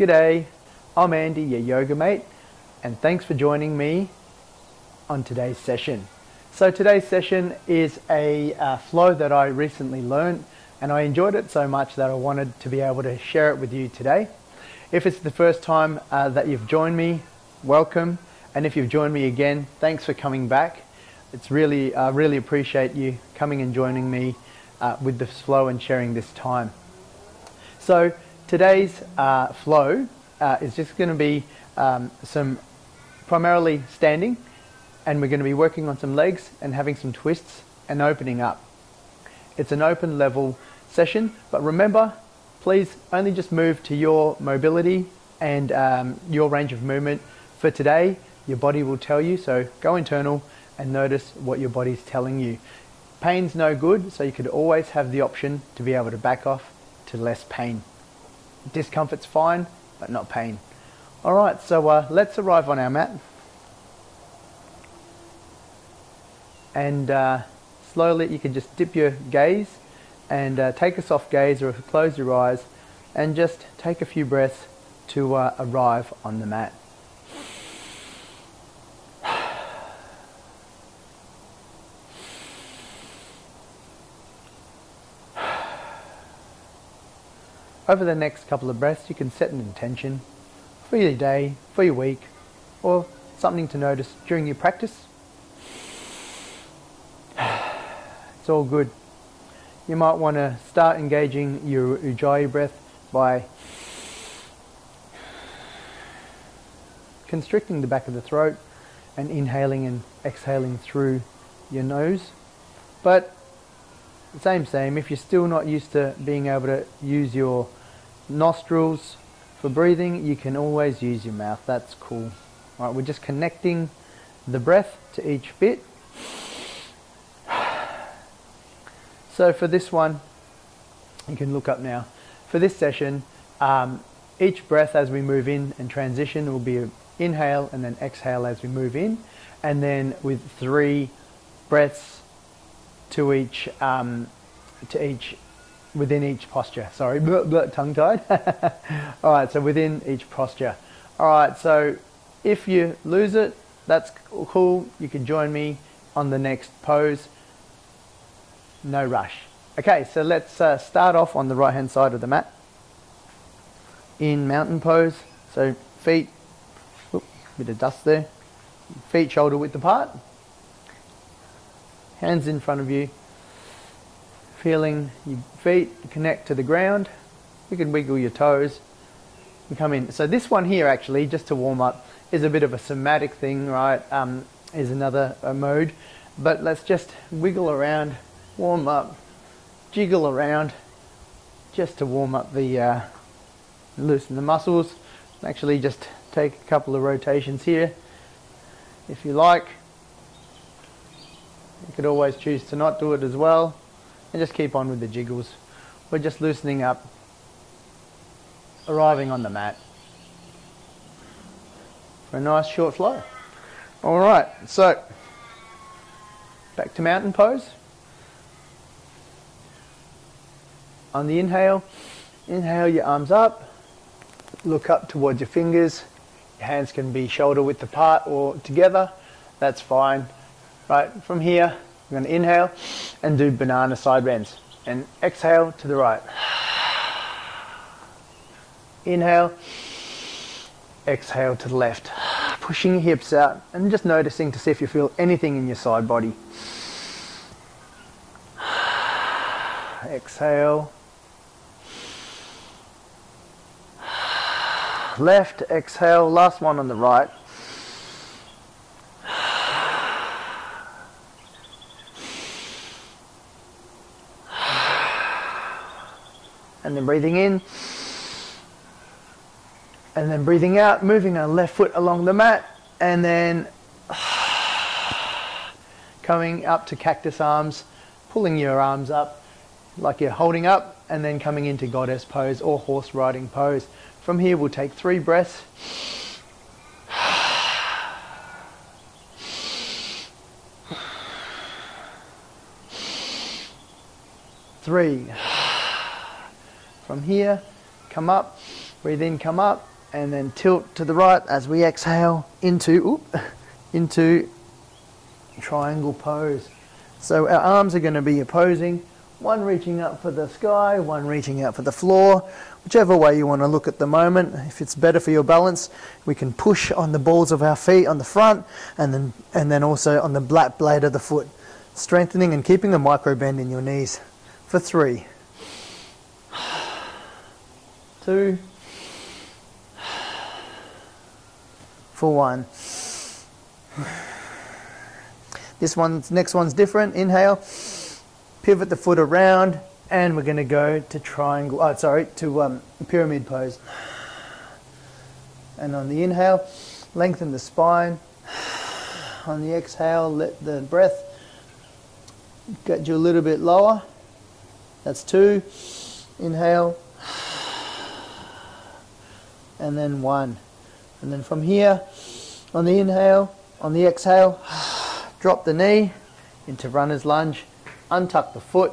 G'day, I'm Andy, your yoga mate, and thanks for joining me on today's session. So today's session is a flow that I recently learned, and I enjoyed it so much that I wanted to be able to share it with you today. If it's the first time that you've joined me, welcome, and if you've joined me again, thanks for coming back. It's really, really appreciate you coming and joining me with this flow and sharing this time. So today's flow is just going to be some primarily standing, and we're going to be working on some legs and having some twists and opening up. It's an open level session, but remember, please only just move to your mobility and your range of movement for today. Your body will tell you, so go internal and notice what your body's telling you. Pain's no good, so you could always have the option to be able to back off to less pain. Discomfort's fine, but not pain. Alright, so let's arrive on our mat. And slowly you can just dip your gaze and take a soft gaze, or close your eyes and just take a few breaths to arrive on the mat. Over the next couple of breaths, you can set an intention for your day, for your week, or something to notice during your practice. It's all good. You might want to start engaging your Ujjayi breath by constricting the back of the throat and inhaling and exhaling through your nose. But same, if you're still not used to being able to use your nostrils for breathing, you can always use your mouth. That's cool. All right, we're just connecting the breath to each bit. So for this one, you can look up now. For this session, each breath as we move in and transition will be an inhale and then exhale as we move in, and then with 3 breaths to each within each posture. Sorry, tongue-tied. All right, so within each posture. All right, so if you lose it, that's cool. You can join me on the next pose. No rush. Okay, so let's start off on the right-hand side of the mat in mountain pose. So feet, bit of dust there. Feet shoulder width apart. Hands in front of you. Feeling your feet connect to the ground. You can wiggle your toes and come in. So this one here, actually, just to warm up, is a bit of a somatic thing, right? Is another mode. But let's just wiggle around, warm up, jiggle around, just to warm up the, loosen the muscles. Actually, just take a couple of rotations here, if you like. You could always choose to not do it as well. And just keep on with the jiggles. We're just loosening up, arriving on the mat for a nice short flow. Alright, so back to mountain pose. On the inhale, inhale your arms up, look up towards your fingers. Your hands can be shoulder width apart or together, that's fine. Right, from here, we're going to inhale and do banana side bends, and exhale to the right. Inhale, exhale to the left. Pushing your hips out and just noticing to see if you feel anything in your side body. Exhale. Left, exhale, last one on the right. And then breathing in, and then breathing out, moving our left foot along the mat, and then coming up to cactus arms, pulling your arms up like you're holding up, and then coming into goddess pose or horse riding pose. From here we'll take 3 breaths. 3. From here, come up, breathe in, come up, and then tilt to the right as we exhale into triangle pose. So our arms are going to be opposing, one reaching up for the sky, one reaching out for the floor, whichever way you want to look at the moment. If it's better for your balance, we can push on the balls of our feet on the front, and then also on the black blade of the foot, strengthening and keeping a micro bend in your knees for 3, 2, for 1. Next one's different. Inhale, pivot the foot around, and we're going to go to pyramid pose. And on the inhale, lengthen the spine. On the exhale, let the breath get you a little bit lower. That's 2. Inhale, and then 1. And then from here, on the inhale, on the exhale, drop the knee into runner's lunge, untuck the foot,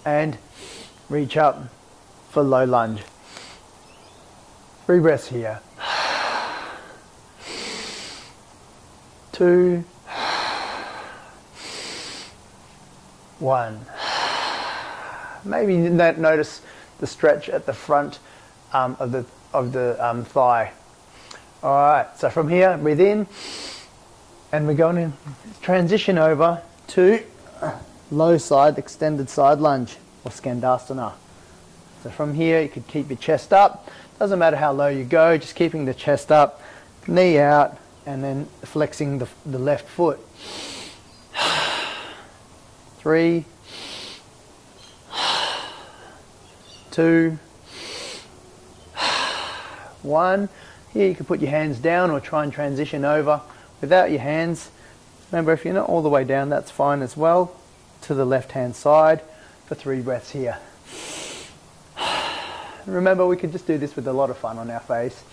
and reach up for low lunge. 3 breaths here. 2, 1. Maybe notice the stretch at the front of the thigh. All right, so from here, breathe in, and we're going to transition over to low side, extended side lunge, or Skandasana. So from here, you could keep your chest up. Doesn't matter how low you go, just keeping the chest up, knee out, and then flexing the left foot. 3, 2, 1. Here you can put your hands down or try and transition over without your hands. Remember, if you're not all the way down, that's fine as well. To the left hand side for 3 breaths here. Remember, we could just do this with a lot of fun on our face.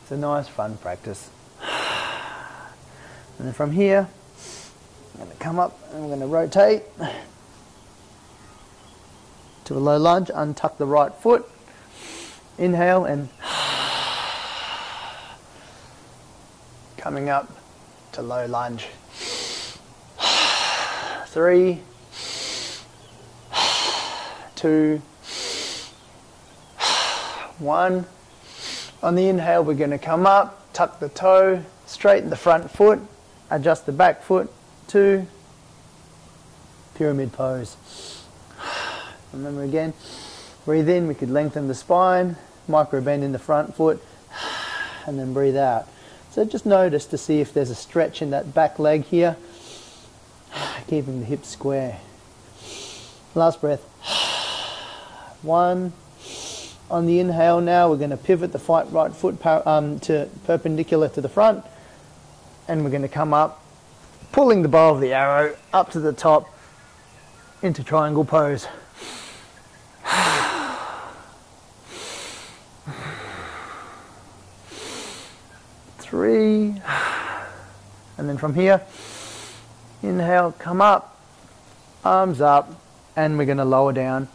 It's a nice fun practice. And then from here, I'm going to come up and I'm going to rotate to a low lunge, untuck the right foot, inhale, and coming up to low lunge. 3, 2, 1. On the inhale, we're going to come up, tuck the toe, straighten the front foot, adjust the back foot, 2, pyramid pose. Remember again, breathe in, we could lengthen the spine, micro bend in the front foot, and then breathe out. So just notice to see if there's a stretch in that back leg here, keeping the hips square. Last breath. 1. On the inhale now, we're going to pivot the right foot to perpendicular to the front, and we're going to come up, pulling the bow of the arrow up to the top into triangle pose. 3, and then from here, inhale, come up, arms up, and we're going to lower down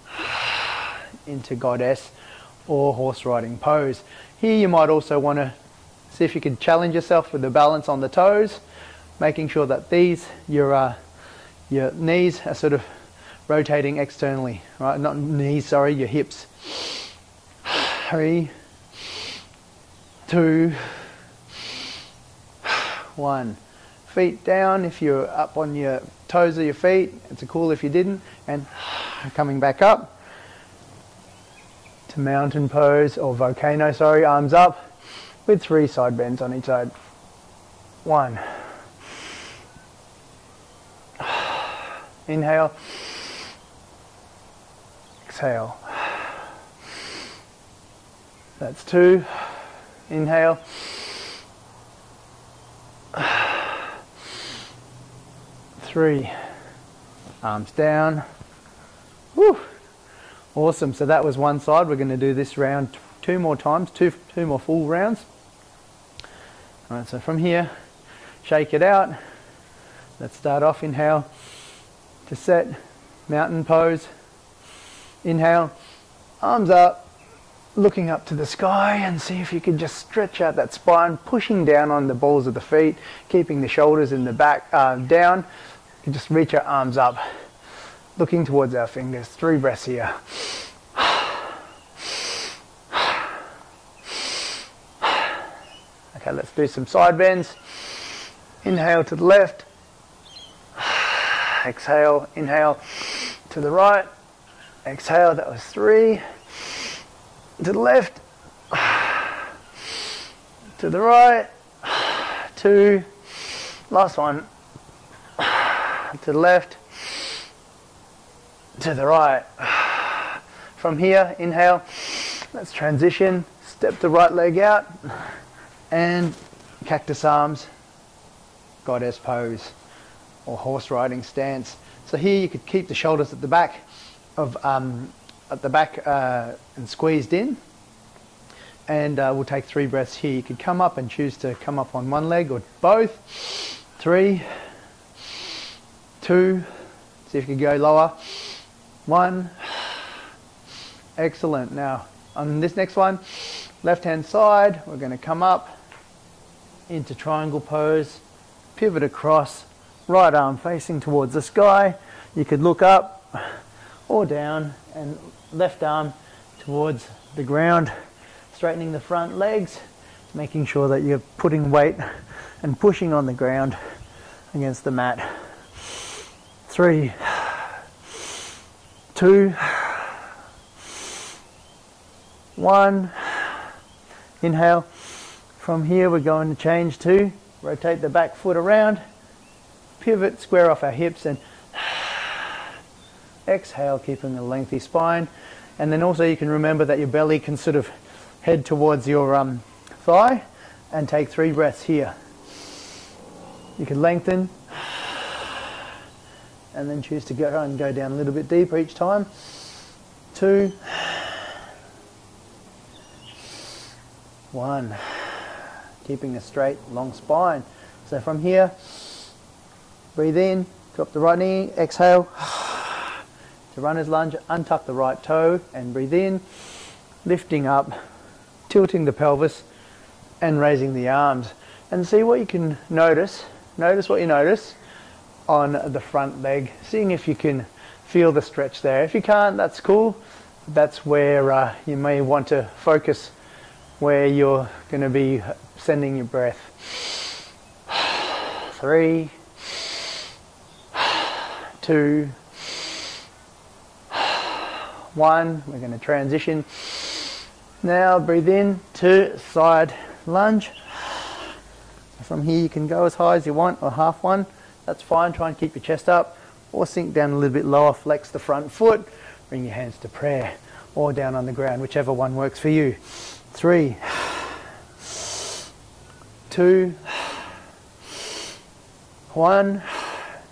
into goddess or horse riding pose. Here you might also want to see if you can challenge yourself with the balance on the toes, making sure that your knees are sort of rotating externally, right? Not knees, sorry, your hips. 3, 2, 1. Feet down if you're up on your toes of your feet. It's cool if you didn't. And coming back up to mountain pose or volcano, sorry, arms up with 3 side bends on each side. 1. Inhale. Exhale. That's 2. Inhale. 3. Arms down. Woo. Awesome. So that was one side. We're going to do this round 2 more times, two more full rounds. All right, so from here, shake it out. Let's start off. Inhale to set, mountain pose. Inhale, arms up, looking up to the sky, and see if you can just stretch out that spine, pushing down on the balls of the feet, keeping the shoulders in the back down. You can just reach our arms up, looking towards our fingers. 3 breaths here. Okay, let's do some side bends. Inhale to the left. Exhale, inhale to the right. Exhale, that was 3. To the left. To the right. 2. Last one. To the left. To the right. From here, inhale. Let's transition. Step the right leg out. And cactus arms, goddess pose, or horse riding stance. So here you could keep the shoulders at the back and squeezed in. And we'll take 3 breaths here. You could come up and choose to come up on one leg or both. 3, 2, see if you can go lower. 1. Excellent. Now on this next one, left hand side, we're going to come up into triangle pose, pivot across, right arm facing towards the sky. You could look up or down, and left arm towards the ground, straightening the front legs, making sure that you're putting weight and pushing on the ground against the mat. 3, 2, 1. Inhale. From here we're going to change to rotate the back foot around, pivot, square off our hips, and exhale, keeping a lengthy spine. And then also you can remember that your belly can sort of head towards your thigh, and take 3 breaths here. You can lengthen and then choose to go down a little bit deeper each time. 2, 1. Keeping a straight, long spine. So from here, breathe in, drop the right knee, exhale. To runner's lunge, untuck the right toe and breathe in, lifting up, tilting the pelvis and raising the arms. And see what you can notice. Notice what you notice on the front leg, seeing if you can feel the stretch there. If you can't, that's cool. That's where you may want to focus, where you're going to be sending your breath. 3, 2, 1. We're going to transition. Now breathe in to side lunge. From here you can go as high as you want, or half one. That's fine. Try and keep your chest up, or sink down a little bit lower. Flex the front foot. Bring your hands to prayer, or down on the ground, whichever one works for you. 3, 2, 1.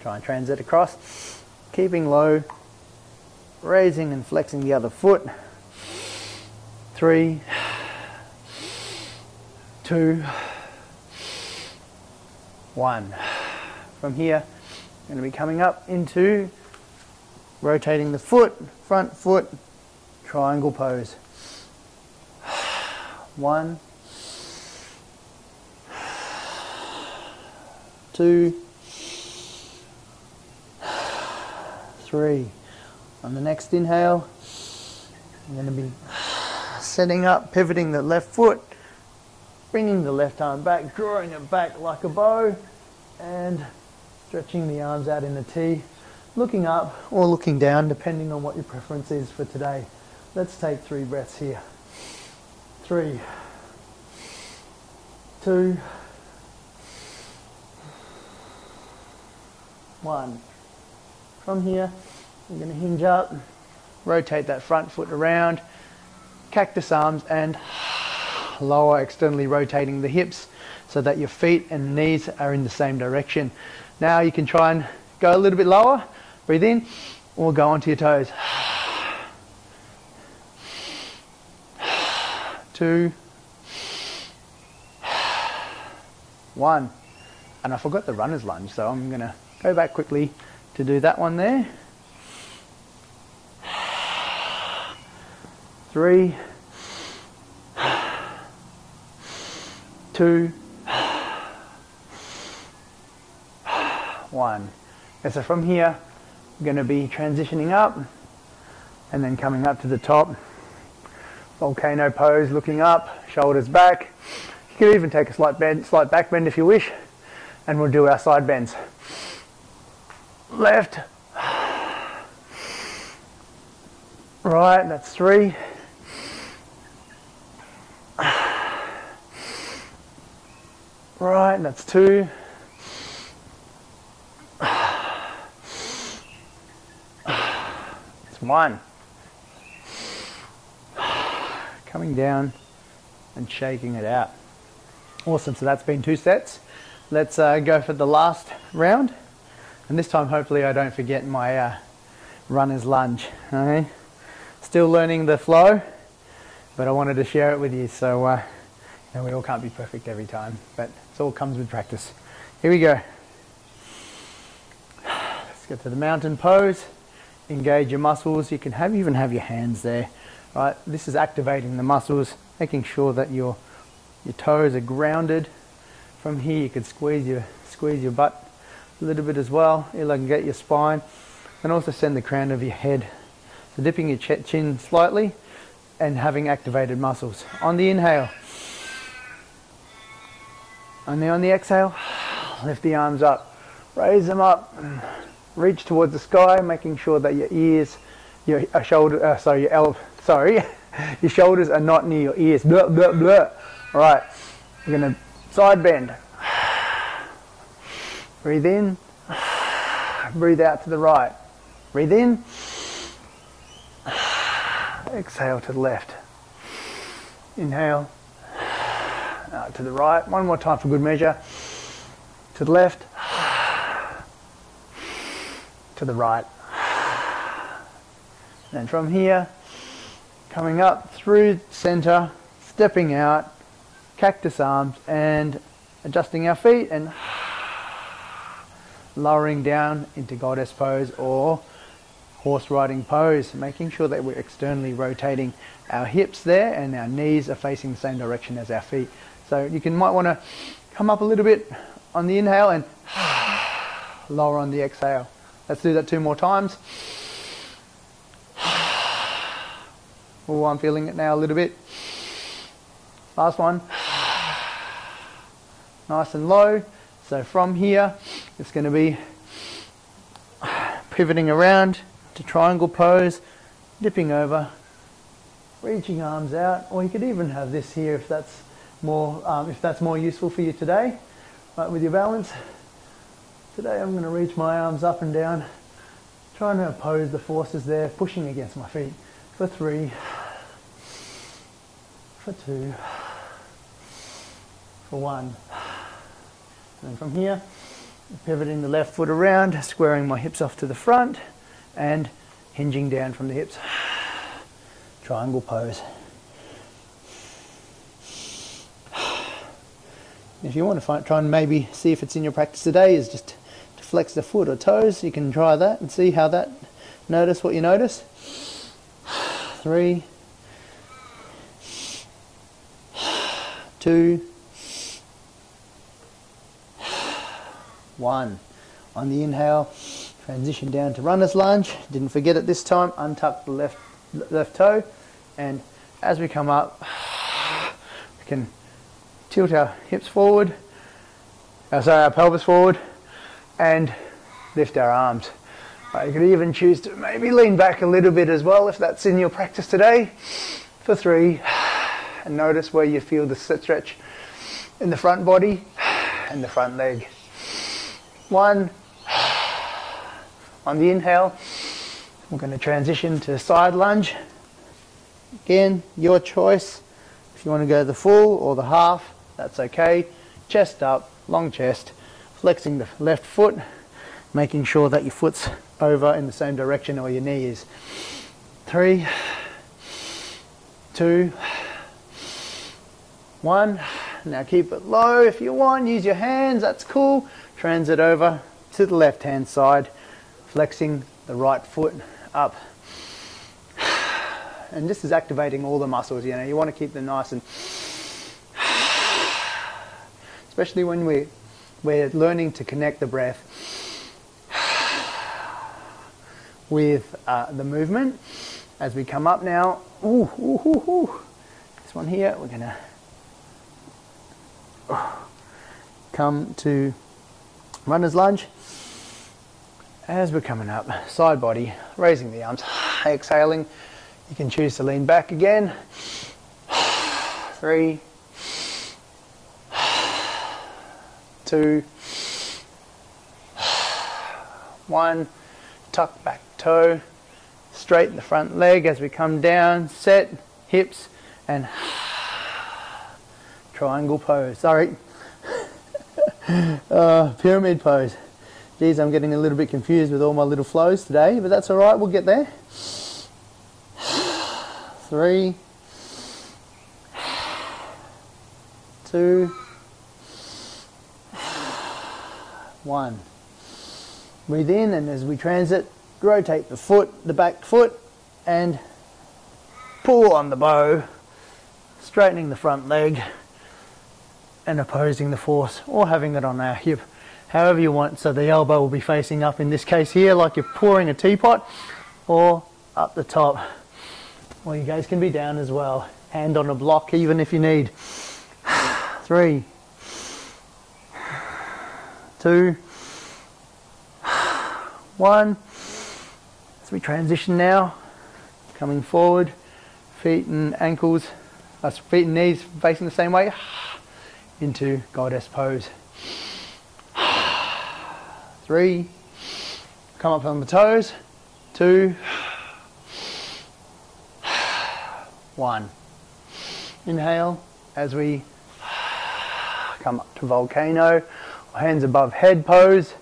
Try and transit across, keeping low, raising and flexing the other foot. 3, 2, 1. From here, I'm going to be coming up into rotating the foot, front foot, triangle pose. 1, 2, 3. On the next inhale, I'm going to be setting up, pivoting the left foot, bringing the left arm back, drawing it back like a bow, and stretching the arms out in a T, looking up or looking down, depending on what your preference is for today. Let's take 3 breaths here. 3, 2, 1. From here, we're going to hinge up, rotate that front foot around, cactus arms, and lower, externally rotating the hips so that your feet and knees are in the same direction. Now you can try and go a little bit lower, breathe in, or go onto your toes. 2, 1. And I forgot the runner's lunge, so I'm going to go back quickly to do that one there. 3, 2, 1. Okay, so from here, I'm going to be transitioning up and then coming up to the top. Volcano pose, looking up, shoulders back. You can even take a slight back bend if you wish, and we'll do our side bends. Left, right, that's 3. Right, that's 2. It's 1. Coming down and shaking it out. Awesome, so that's been 2 sets. Let's go for the last round. And this time hopefully I don't forget my runner's lunge. Okay? Still learning the flow, but I wanted to share it with you. So you know, we all can't be perfect every time, but it all comes with practice. Here we go. Let's get to the mountain pose. Engage your muscles. You can even have your hands there. Right, this is activating the muscles, making sure that your toes are grounded. From here you can squeeze your butt a little bit as well. You'll get your spine, and also send the crown of your head. So dipping your chin slightly and having activated muscles. On the inhale, only on the exhale, lift the arms up, raise them up, reach towards the sky, making sure that your ears, your shoulders are not near your ears. Blah, blah, blah. All right, you're going to side bend. Breathe in, breathe out to the right. Breathe in, exhale to the left. Inhale, out to the right. One more time for good measure. To the left, to the right. And from here, coming up through center, stepping out, cactus arms, and adjusting our feet and lowering down into goddess pose or horse riding pose, making sure that we're externally rotating our hips there and our knees are facing the same direction as our feet. So you might want to come up a little bit on the inhale and lower on the exhale. Let's do that 2 more times. Oh, I'm feeling it now a little bit. Last one. Nice and low. So from here, it's going to be pivoting around to triangle pose, dipping over, reaching arms out, or you could even have this here if that's more useful for you today. Right, with your balance. Today I'm going to reach my arms up and down, trying to oppose the forces there, pushing against my feet. For 3, for 2, for 1. And then from here, pivoting the left foot around, squaring my hips off to the front, and hinging down from the hips. Triangle pose. If you want to try and maybe see if it's in your practice today, is just to flex the foot or toes. You can try that and see how that, notice what you notice. 3, 2, 1. On the inhale, transition down to runner's lunge. Didn't forget it this time. Untuck the left toe, and as we come up, we can tilt our hips forward, our pelvis forward, and lift our arms. Right, you could even choose to maybe lean back a little bit as well if that's in your practice today. For 3, and notice where you feel the stretch in the front body and the front leg. 1. On the inhale, we're going to transition to side lunge. Again, your choice. If you want to go the full or the half, that's okay. Chest up, long chest, flexing the left foot, making sure that your foot's over in the same direction or your knee is. 3, 2, 1. Now keep it low if you want. Use your hands, that's cool. Transit over to the left hand side, flexing the right foot up And this is activating all the muscles. You know, you want to keep them nice and, especially when we're learning to connect the breath with the movement. As we come up now, this one here, we're gonna come to runner's lunge. As we're coming up, side body, raising the arms, exhaling. You can choose to lean back again. 3, 2, 1. Tuck back toe, straighten the front leg as we come down, set, hips, and triangle pose. Sorry. Pyramid pose. Geez, I'm getting a little bit confused with all my little flows today, but that's all right, we'll get there. 3, 2, 1. Breathe in, and as we transit, rotate the back foot, and pull on the bow, straightening the front leg, and opposing the force, or having it on our hip, however you want. So the elbow will be facing up in this case here, like you're pouring a teapot, or up the top. Or you guys can be down as well, hand on a block even if you need. 3, 2, 1. As we transition now, coming forward, feet and ankles, feet and knees facing the same way, into goddess pose. 3, come up on the toes, 2, 1. Inhale as we come up to volcano, hands above head pose,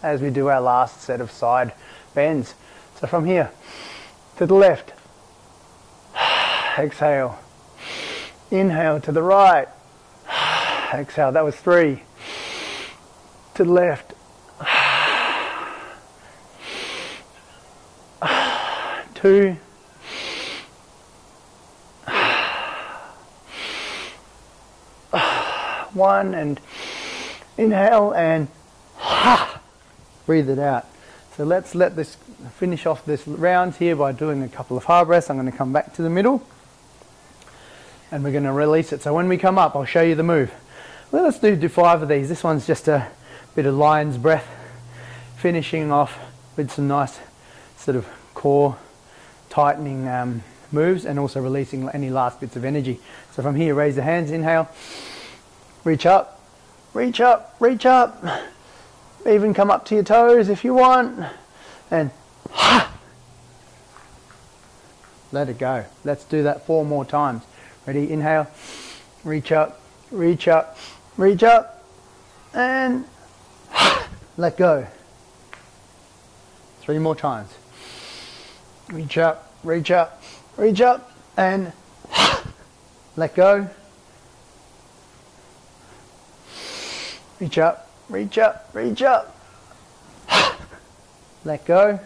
as we do our last set of side bends. So from here to the left, exhale, inhale to the right, exhale, that was 3, to the left, 2, 1, and inhale and breathe it out. So let's let this finish off this round here by doing a couple of hard breaths. I'm going to come back to the middle and we're going to release it. So when we come up, I'll show you the move. Well, let's do 5 of these. This one's just a bit of lion's breath, finishing off with some nice sort of core tightening moves, and also releasing any last bits of energy. So from here, raise the hands, inhale, reach up, reach up, reach up. Even come up to your toes if you want, and let it go. Let's do that 4 more times. Ready? Inhale, reach up, reach up, reach up, and let go. 3 more times. Reach up, reach up, reach up, and let go. Reach up, reach up, reach up. Let go.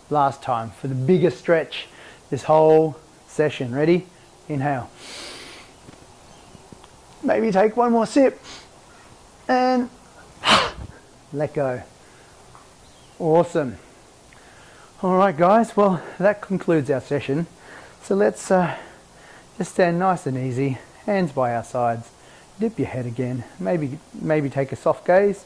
Last time for the biggest stretch this whole session. Ready? Inhale. Maybe take 1 more sip and let go. Awesome. All right, guys. Well, that concludes our session. So let's just stand nice and easy, hands by our sides. Dip your head again. Maybe take a soft gaze.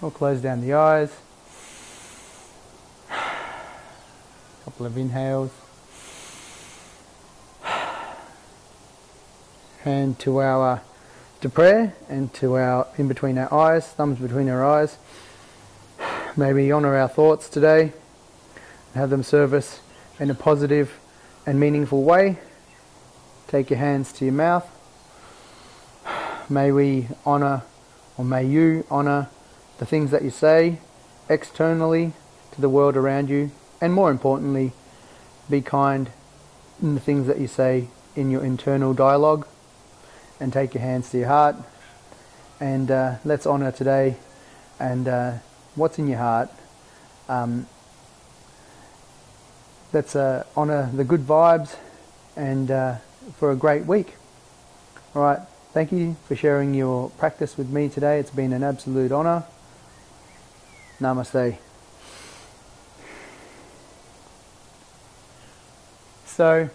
Or close down the eyes. Couple of inhales. Hand to prayer, and to our in between our eyes, thumbs between our eyes. Maybe honour our thoughts today and have them serve us in a positive and meaningful way. Take your hands to your mouth. May we honour, or may you honour, the things that you say externally to the world around you, and more importantly, be kind in the things that you say in your internal dialogue. And take your hands to your heart, and let's honour today and what's in your heart. Let's honour the good vibes and for a great week. All right, thank you for sharing your practice with me today. It's been an absolute honour. Namaste. So,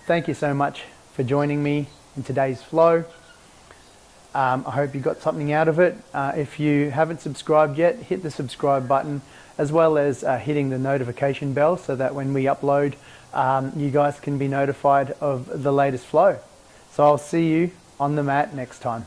thank you so much for joining me in today's flow. I hope you got something out of it. If you haven't subscribed yet, hit the subscribe button, as well as hitting the notification bell so that when we upload, you guys can be notified of the latest flow. So I'll see you on the mat next time.